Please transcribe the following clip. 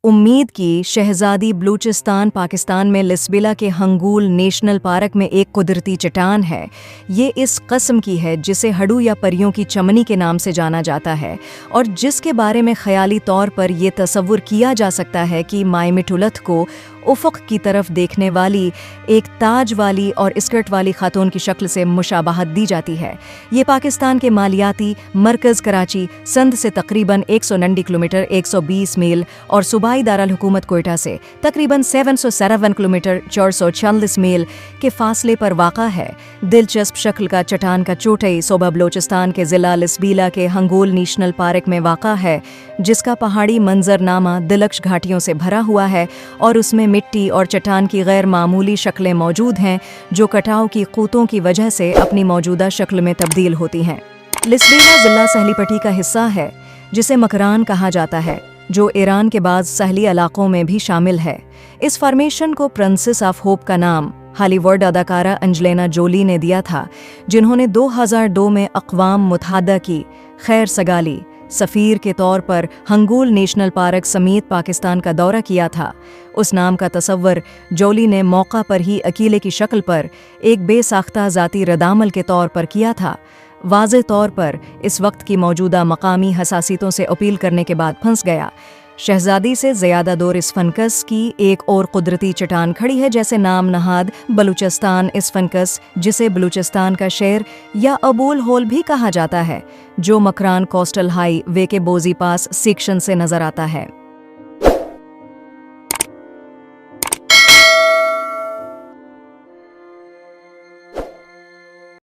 उम्मीद की शहजादी बलूचिस्तान पाकिस्तान में लिस्बिला के हंगूल नेशनल पार्क में एक कुदरती चट्टान है। ये इस कस्म की है जिसे हडू या परियों की चमनी के नाम से जाना जाता है और जिसके बारे में ख्याली तौर पर ये तसव्वुर किया जा सकता है कि मायमिटुलथ को उफ़क़ की तरफ देखने वाली एक ताज वाली और स्कर्ट वाली खातून की शक्ल से मुशाबहत दी जाती है। ये पाकिस्तान के मालियाती मरकज़ कराची संध से तकरीबन 190 किलोमीटर 120 मील और सूबाई दारुल हुकूमत कोयटा से तकरीबन 757 किलोमीटर 446 मील के फासले पर वाक़ा है। दिलचस्प शक्ल का चट्टान का चोटाई सूबा बलूचिस्तान के ज़िला लिस्बीला के हंगूल नेशनल पार्क में वाक़ा है, जिसका पहाड़ी मंजरनामा दिलकश घाटियों से भरा हुआ है और उसमें मिट्टी और चट्टान की गैर मामूली शक्लें मौजूद हैं जो कटाव की क़ूतों की वजह से अपनी मौजूदा शक्ल में तब्दील होती हैं। लिस्बीला ज़िला सहली पट्टी का हिस्सा है जिसे मकरान कहा जाता है, जो ईरान के बाद सहली इलाकों में भी शामिल है। इस फॉर्मेशन को प्रिंसेस ऑफ होप का नाम हॉलीवुड अदाकारा एंजेलिना जोली ने दिया था, जिन्होंने 2002 में अक़वाम मुत्तहिदा की खैर सगाली सफ़ीर के तौर पर हंगूल नेशनल पार्क समेत पाकिस्तान का दौरा किया था। उस नाम का तसव्वुर जोली ने मौका पर ही अकीले की शक्ल पर एक बेसाख्ता ज़ाती रद्द-अमल के तौर पर किया था। वाज़ेह तौर पर इस वक्त की मौजूदा मकामी हसासियतों से अपील करने के बाद फंस गया। शहजादी से ज़्यादा दूर इस फनकस की एक और कुदरती चट्टान खड़ी है, जैसे नाम नहाद बलूचिस्तान इस फनकस, जिसे बलूचिस्तान का शेर या अबूल होल भी कहा जाता है, जो मकरान कोस्टल हाई वे के बोजी पास सेक्शन से नज़र आता है।